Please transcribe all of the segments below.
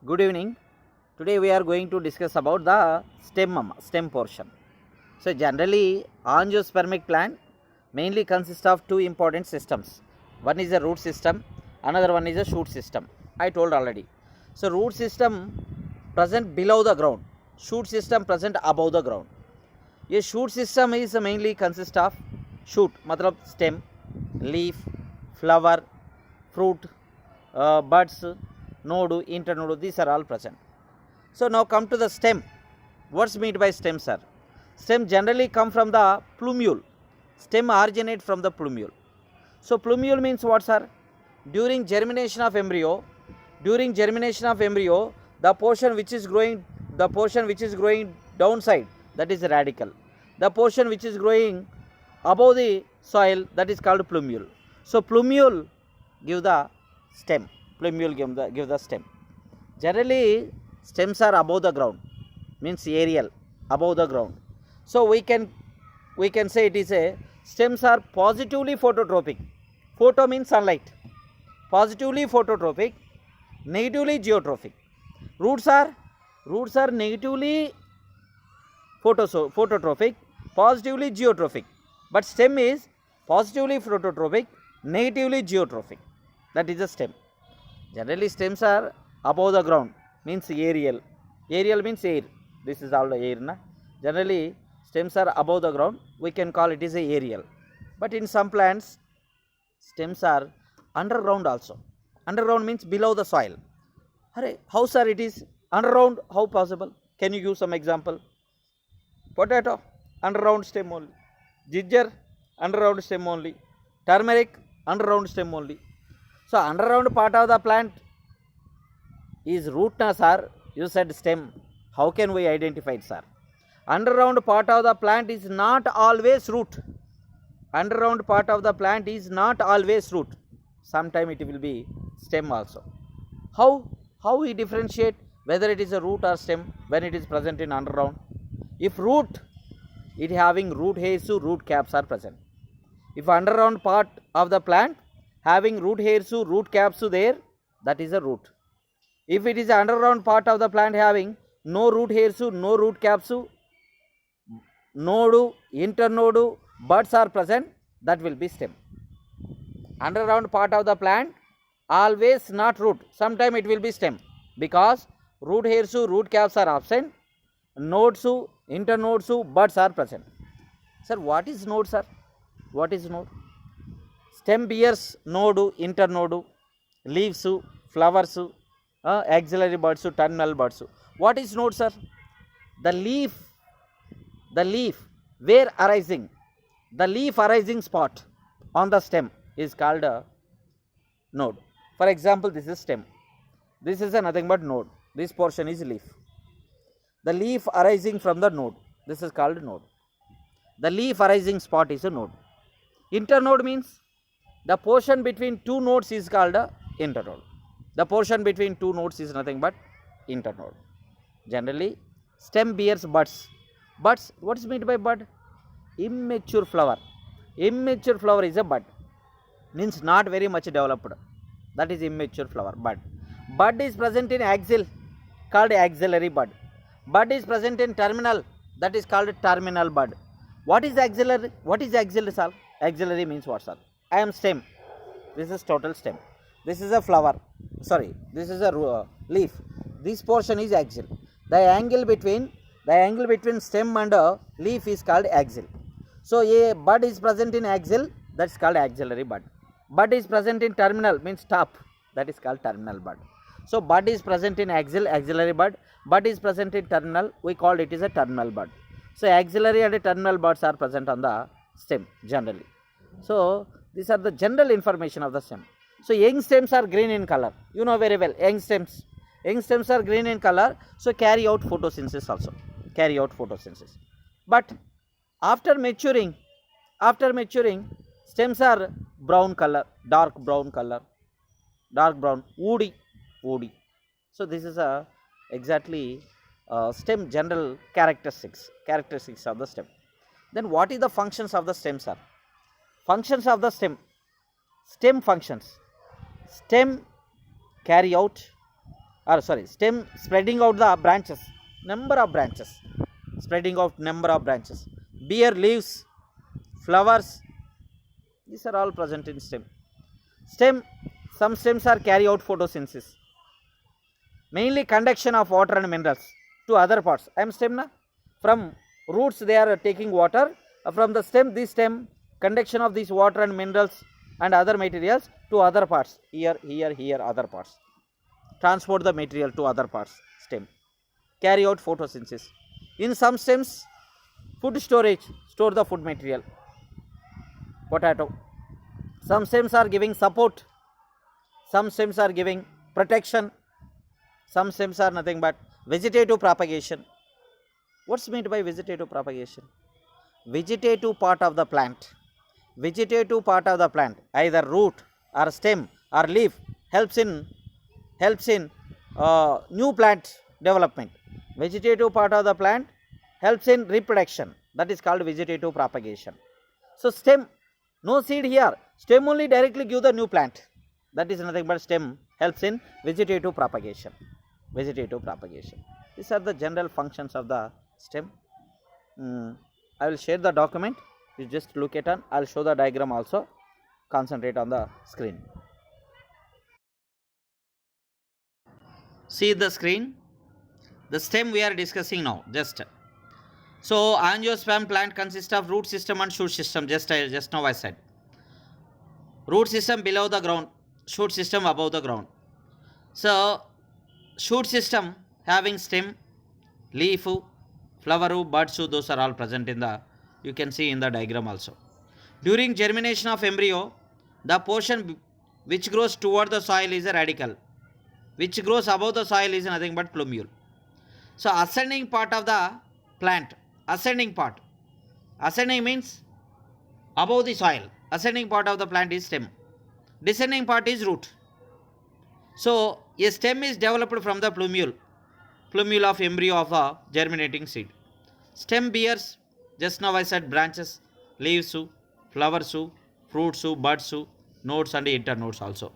Good evening. Today we are going to discuss about the stem portion. So generally angiospermic plant mainly consists of two important systems. One is a root system, another one is a shoot system. I told already. So root system present below the ground, shoot system present above the ground. A shoot system is mainly consist of shoot matlab stem, leaf, flower, fruit, buds, node, internode, these are all present. So now come to the stem. What's meant by stem, sir? Stem generally come from the plumule. Stem originate from the plumule. So plumule means what, sir? During germination of embryo, the portion which is growing downside, that is radicle. The portion which is growing above the soil, that is called plumule. So plumule give the stem. Give the stem. Generally stems are above the ground, means aerial, above the ground. So we can say it is a stems are positively phototropic. Photo means sunlight. Positively phototropic, negatively geotrophic. Roots are negatively phototropic, positively geotrophic. But stem is positively phototropic, negatively geotrophic. That is the stem. Generally stems are above the ground, means aerial. Aerial means air. This is all the air. Na? Generally stems are above the ground. We can call it is a aerial. But in some plants, stems are underground also. Underground means below the soil. How, sir, it is underground? How possible? Can you give some example? Potato, underground stem only. Ginger, underground stem only. Turmeric, underground stem only. So underground part of the plant is root, na, sir? You said stem. How can we identify it, sir? Underground part of the plant is not always root. Underground part of the plant is not always root. Sometime it will be stem also. How we differentiate whether it is a root or stem when it is present in underground? If root, it having root hairs, root caps are present. If underground part of the plant having root hairs, root caps there, that is a root. If it is underground part of the plant having no root hairs, no root caps, node, internode, buds are present, that will be stem. Underground part of the plant always not root. Sometime it will be stem because root hairs, root caps are absent, nodes, internodes, buds are present. Sir, what is node, sir? What is node? Stem bears node, internode, leaves, flowers, axillary buds, terminal buds. What is node, sir? The leaf where arising, the leaf arising spot on the stem is called a node. For example, this is stem. This is nothing but node. This portion is leaf. The leaf arising from the node, this is called node. The leaf arising spot is a node. Internode means the portion between two nodes is called a internode. The portion between two nodes is nothing but internode. Generally, stem bears buds. Buds, what is meant by bud? Immature flower. Immature flower is a bud. Means not very much developed. That is immature flower, bud. Bud is present in axil, called axillary bud. Bud is present in terminal, that is called terminal bud. What is axillary? What is axillary, sir? Axillary means what, sir? I am stem. This is total stem. This is a flower. Sorry, this is a leaf. This portion is axil. The angle between stem and leaf is called axil. So a bud is present in axil, that is called axillary bud. Bud is present in terminal, means top, that is called terminal bud. So bud is present in axillary bud. Bud is present in terminal, we call it is a terminal bud. So axillary and terminal buds are present on the stem generally. So these are the general information of the stem. So young stems are green in color. You know very well, young stems are green in color. So carry out photosynthesis also. But after maturing, stems are brown color, dark brown, woody. So this is exactly stem general characteristics of the stem. Then what is the functions of the stem, sir? Functions of the stem functions. Stem carry out stem spreading out the branches, number of branches, spreading out number of branches. Bear leaves, flowers, these are all present in stem. Stem, some stems are carry out photosynthesis, mainly conduction of water and minerals to other parts. I am stem na, from roots they are taking water, from the stem, this stem conduction of this water and minerals and other materials to other parts, here other parts, transport the material to other parts. Stem carry out photosynthesis. In some stems, food storage, store the food material, potato. Some stems are giving support, some stems are giving protection, some stems are nothing but vegetative propagation. What's meant by vegetative propagation? Vegetative part of the plant, vegetative part of the plant, either root or stem or leaf, helps in new plant development. Vegetative part of the plant helps in reproduction, that is called vegetative propagation. So stem, no seed here, stem only directly give the new plant, that is nothing but stem helps in vegetative propagation. Vegetative propagation, these are the general functions of the stem. I will share the document, you just look at it. I will show the diagram also, concentrate on the screen. See the screen, the stem we are discussing now. Just so angiosperm plant consists of root system and shoot system. Just now I said root system below the ground, shoot system above the ground. So shoot system having stem, leaf, flower, buds, those are all present in the, you can see in the diagram also. During germination of embryo, the portion which grows toward the soil is a radicle, which grows above the soil is nothing but plumule. So ascending part of the plant, ascending part, ascending means above the soil, ascending part of the plant is stem, descending part is root. So a stem is developed from the plumule of embryo of a germinating seed. Stem bears, just now I said, branches, leaves, flowers, fruits, buds, nodes and internodes also.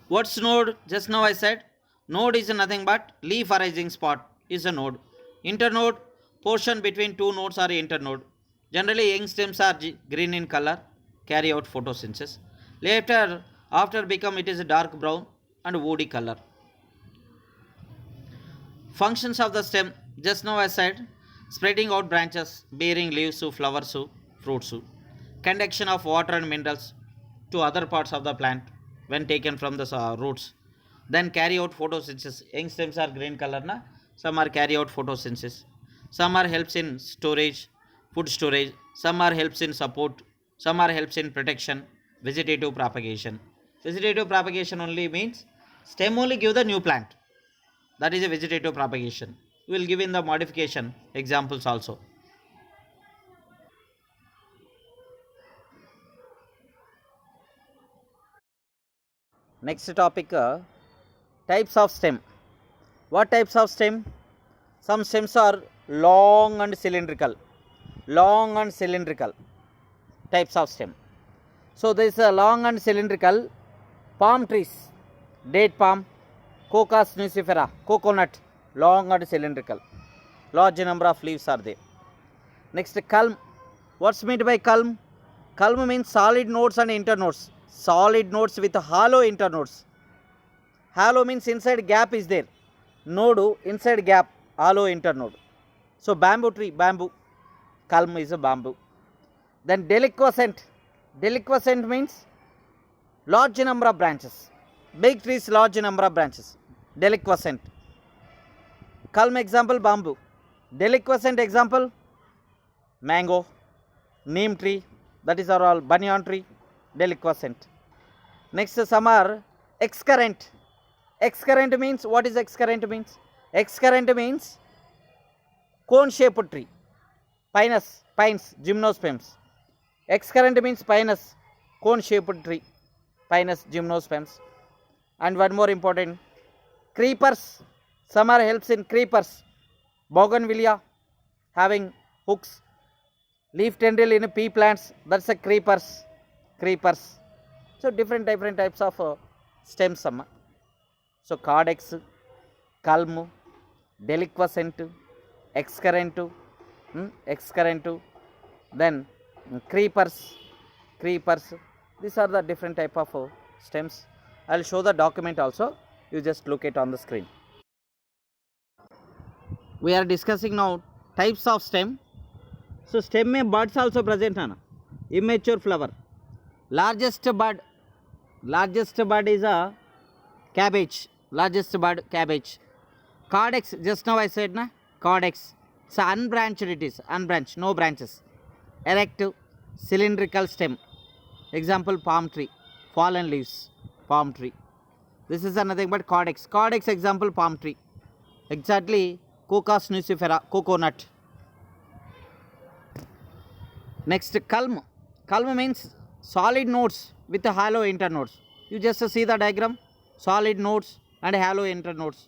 What's node? Just now I said, node is nothing but leaf arising spot is a node. Internode, portion between two nodes are internode. Generally young stems are green in color, carry out photosynthesis. Later, after become it is a dark brown and woody color. Functions of the stem, just now I said, spreading out branches, bearing leaves, flowers, fruits. Conduction of water and minerals to other parts of the plant when taken from the roots. Then carry out photosynthesis. Young stems are green color, na? Some are carry out photosynthesis. Some are helps in storage, food storage. Some are helps in support. Some are helps in protection. Vegetative propagation. Vegetative propagation only means stem only give the new plant. That is a vegetative propagation. We will give in the modification examples also. Next topic, types of stem. What types of stem? Some stems are long and cylindrical. Long and cylindrical types of stem. So there is a long and cylindrical palm trees, date palm, Cocos nucifera, coconut, long and cylindrical. Large number of leaves are there. Next, culm. What's meant by culm? Culm means solid nodes and internodes. Solid nodes with hollow internodes. Hollow means inside gap is there. Node inside gap, hollow internode. So bamboo tree, bamboo. Culm is a bamboo. Then deliquescent. Deliquescent means large number of branches. Big trees, large number of branches. Deliquescent. Culm example, bamboo. Deliquescent example, mango, neem tree, that is all banyan tree, deliquescent. Next, some are excurrent. Excurrent means, what is excurrent means? Excurrent means cone shaped tree. Pinus, pines, gymnosperms. Excurrent means pinus, cone shaped tree. Pinus, gymnosperms. And one more important, creepers. Some are helps in creepers. Bougainvillea having hooks. Leaf tendril in pea plants, that's a creepers. Creepers. So different types of stems. So cardex, culm, deliquescent, excurrent, excurrent, then creepers. These are the different type of stems. I will show the document also. You just look it on the screen. We are discussing now types of stem. So stem में buds also present है ना. Immature flower. Largest bud is a cabbage. Largest bud cabbage. Cardex, just now I said na, cardex. So unbranched it is, unbranched, no branches. Erect, cylindrical stem. Example palm tree, fallen leaves, palm tree. This is nothing but cardex. Cardex example palm tree. Exactly Cocos nucifera, coconut. Next culm. Culm means solid nodes with hollow internodes. You just see the diagram, solid nodes and hollow internodes.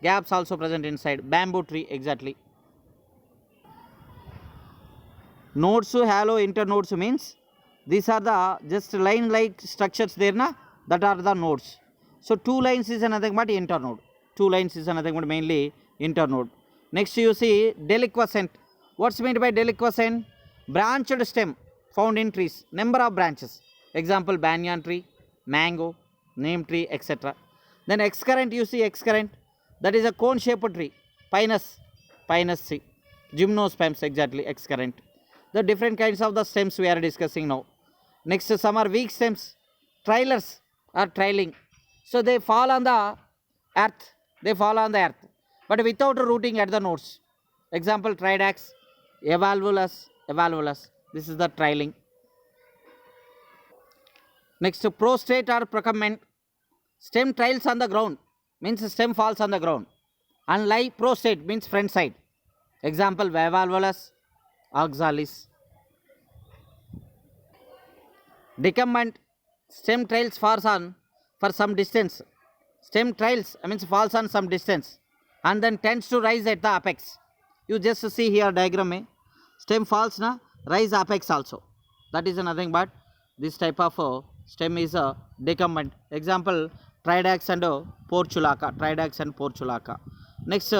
Gaps also present inside. Bamboo tree exactly. Nodes to hollow internodes means these are the just line like structures there na, that are the nodes. So two lines is nothing but internode. Two lines is nothing but mainly internode. Next you see deliquescent. What's meant by deliquescent? Branched stem found in trees. Number of branches. Example banyan tree, mango, neem tree, etc. Then excurrent, you see excurrent. That is a cone shaped tree. Pinus tree. Gymnosperms exactly excurrent. The different kinds of the stems we are discussing now. Next some are weak stems. Trailers are trailing. So they fall on the earth. But without rooting at the nodes. Example Tridax, evolvulus. This is the trailing. Next prostrate or procumbent. Stem trails on the ground, means stem falls on the ground. And lie prostrate means front side. Example evolvulus, oxalis. Decumbent, stem trails falls on for some distance. Stem trails means falls on some distance and then tends to rise at the apex. You just see here diagram mein. Stem falls na, rise apex also. That is nothing but this type of stem is a decumbent. Example Tridax and portulaca. Next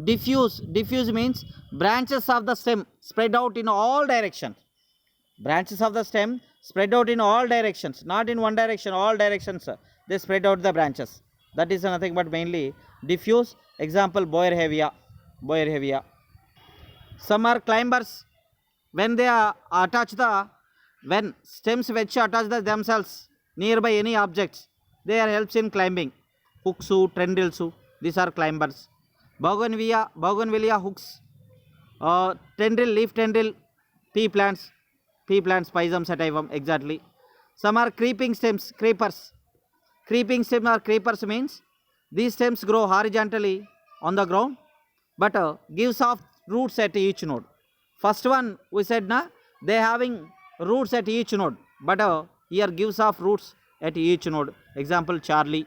diffuse means branches of the stem spread out in all directions. Branches of the stem spread out in all directions, not in one direction, all directions. They spread out the branches. That is nothing but mainly diffuse. Example Boerhaavia. Some are climbers. When they are when stems which attach themselves nearby any objects, they are helps in climbing. Hooks, tendrils, these are climbers. Bougainvillea hooks, leaf tendril, pea plants, Pisum sativum exactly. Some are creeping stems, creepers. Creeping stems or creepers means these stems grow horizontally on the ground but gives off roots at each node. First one we said na, they having roots at each node but here gives off roots at each node. Example Charlie.